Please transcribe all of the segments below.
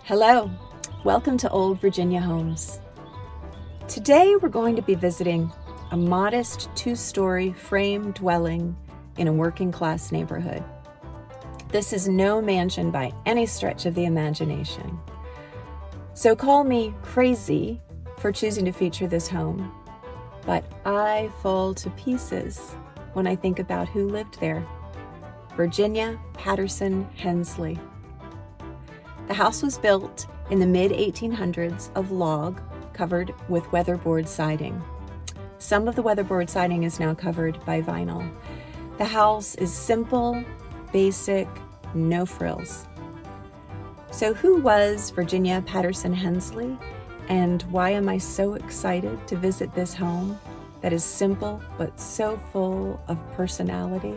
Hello, welcome to Old Virginia Homes. Today we're going to be visiting a modest two-story frame dwelling in a working-class neighborhood. This is no mansion by any stretch of the imagination. So call me crazy for choosing to feature this home, but I fall to pieces when I think about who lived there. Virginia Patterson Hensley. The house was built in the mid-1800s of log covered with weatherboard siding. Some of the weatherboard siding is now covered by vinyl. The house is simple, basic, no frills. So who was Virginia Patterson Hensley, and why am I so excited to visit this home that is simple but so full of personality?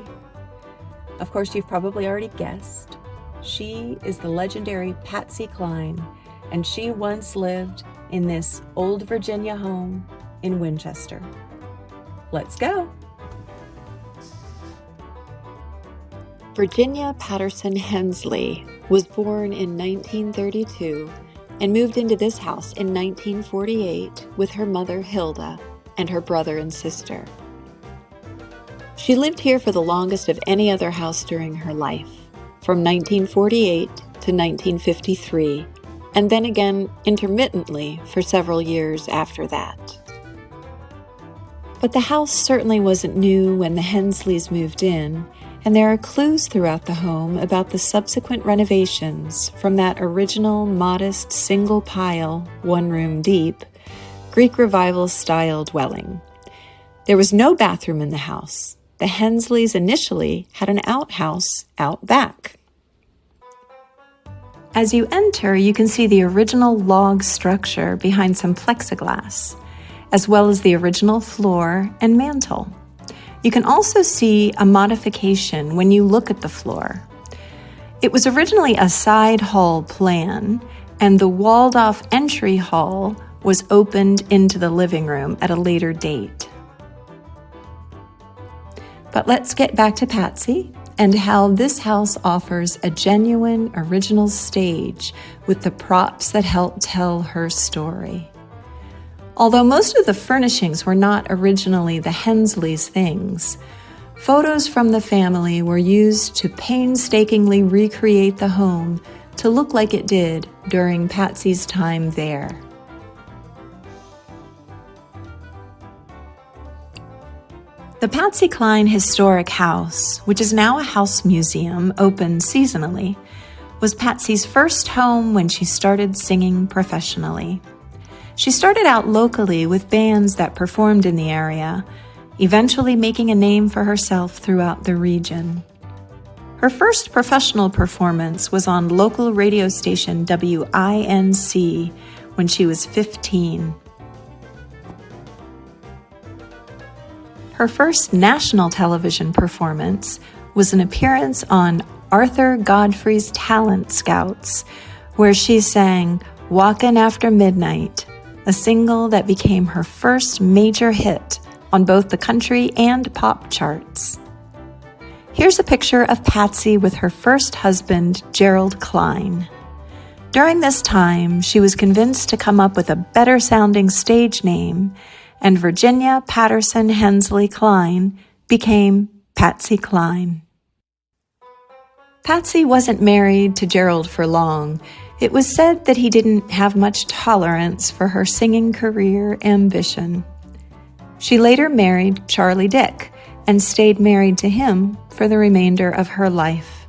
Of course, you've probably already guessed. She is the legendary Patsy Cline, and she once lived in this old Virginia home in Winchester. Let's go. Virginia Patterson Hensley was born in 1932 and moved into this house in 1948 with her mother Hilda and her brother and sister. She lived here for the longest of any other house during her life, from 1948 to 1953, and then again intermittently for several years after that. But the house certainly wasn't new when the Hensleys moved in, and there are clues throughout the home about the subsequent renovations from that original modest single pile, one room deep, Greek Revival style dwelling. There was no bathroom in the house. The Hensleys initially had an outhouse out back. As you enter, you can see the original log structure behind some plexiglass, as well as the original floor and mantel. You can also see a modification when you look at the floor. It was originally a side hall plan, and the walled-off entry hall was opened into the living room at a later date. But let's get back to Patsy and how this house offers a genuine original stage with the props that help tell her story. Although most of the furnishings were not originally the Hensleys' things, photos from the family were used to painstakingly recreate the home to look like it did during Patsy's time there. The Patsy Cline Historic House, which is now a house museum open seasonally, was Patsy's first home when she started singing professionally. She started out locally with bands that performed in the area, eventually making a name for herself throughout the region. Her first professional performance was on local radio station WINC when she was 15. Her first national television performance was an appearance on Arthur Godfrey's Talent Scouts, where she sang Walkin After Midnight, a single that became her first major hit on both the country and pop charts. Here's a picture of Patsy with her first husband, Gerald Cline. During this time, she was convinced to come up with a better-sounding stage name, and Virginia Patterson Hensley Cline became Patsy Cline. Patsy wasn't married to Gerald for long. It was said that he didn't have much tolerance for her singing career ambition. She later married Charlie Dick and stayed married to him for the remainder of her life.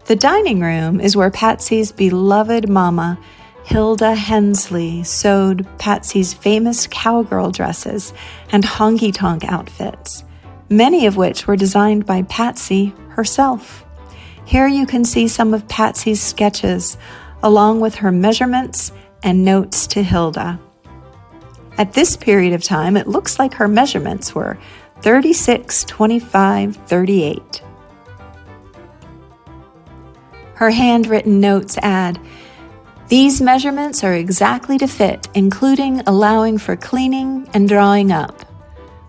The dining room is where Patsy's beloved mama, Hilda Hensley, sewed Patsy's famous cowgirl dresses and honky-tonk outfits, many of which were designed by Patsy herself. Here you can see some of Patsy's sketches, along with her measurements and notes to Hilda. At this period of time, it looks like her measurements were 36, 25, 38. Her handwritten notes add, "These measurements are exactly to fit, including allowing for cleaning and drawing up.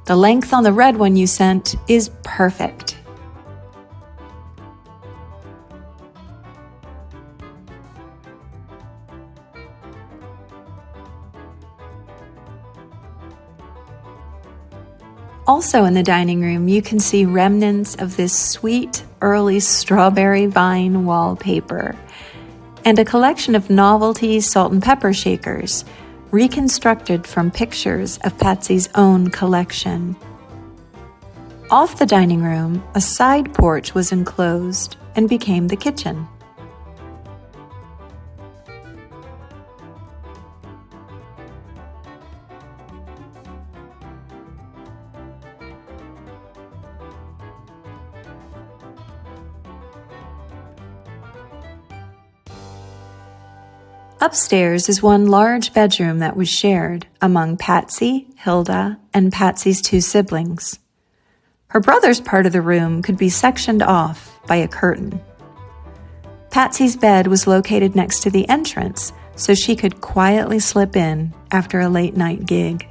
The length on the red one you sent is perfect." Also in the dining room, you can see remnants of this sweet, early strawberry vine wallpaper and a collection of novelty salt and pepper shakers reconstructed from pictures of Patsy's own collection. Off the dining room, a side porch was enclosed and became the kitchen. Upstairs is one large bedroom that was shared among Patsy, Hilda, and Patsy's two siblings. Her brother's part of the room could be sectioned off by a curtain. Patsy's bed was located next to the entrance, so she could quietly slip in after a late-night gig.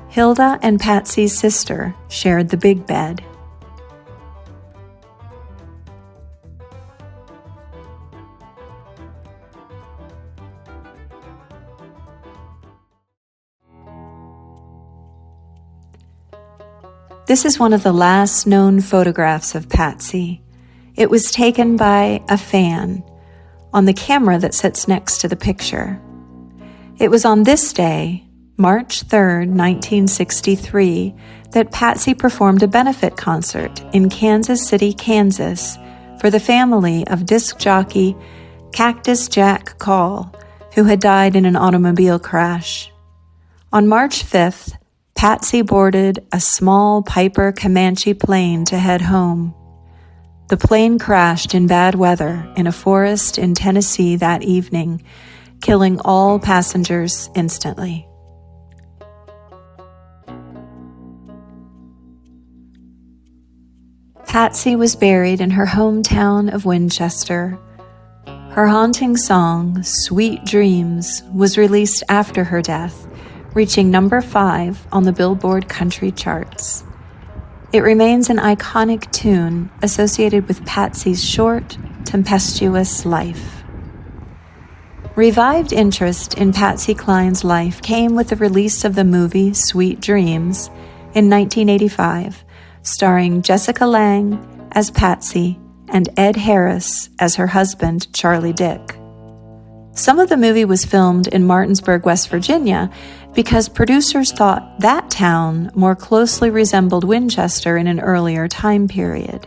Hilda and Patsy's sister shared the big bed. This is one of the last known photographs of Patsy. It was taken by a fan on the camera that sits next to the picture. It was on this day, March 3rd, 1963, that Patsy performed a benefit concert in Kansas City, Kansas, for the family of disc jockey Cactus Jack Call, who had died in an automobile crash. On March 5th, Patsy boarded a small Piper Comanche plane to head home. The plane crashed in bad weather in a forest in Tennessee that evening, killing all passengers instantly. Patsy was buried in her hometown of Winchester. Her haunting song, Sweet Dreams, was released after her death, reaching number 5 on the Billboard country charts. It remains an iconic tune associated with Patsy's short, tempestuous life. Revived interest in Patsy Cline's life came with the release of the movie Sweet Dreams in 1985, starring Jessica Lange as Patsy and Ed Harris as her husband, Charlie Dick. Some of the movie was filmed in Martinsburg, West Virginia, because producers thought that town more closely resembled Winchester in an earlier time period.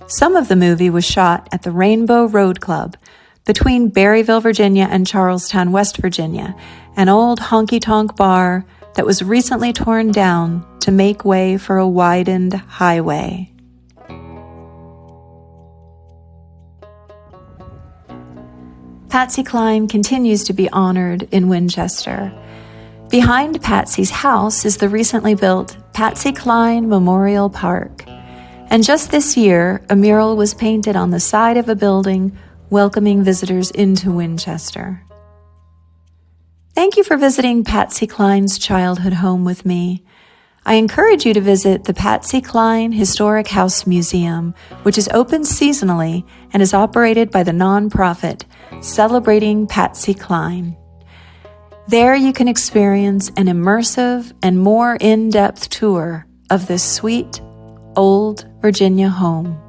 Some of the movie was shot at the Rainbow Road Club between Berryville, Virginia and Charlestown, West Virginia, an old honky-tonk bar that was recently torn down to make way for a widened highway. Patsy Cline continues to be honored in Winchester. Behind Patsy's house is the recently built Patsy Cline Memorial Park. And just this year, a mural was painted on the side of a building welcoming visitors into Winchester. Thank you for visiting Patsy Cline's childhood home with me. I encourage you to visit the Patsy Cline Historic House Museum, which is open seasonally and is operated by the nonprofit Celebrating Patsy Cline. There you can experience an immersive and more in-depth tour of this sweet, old Virginia home.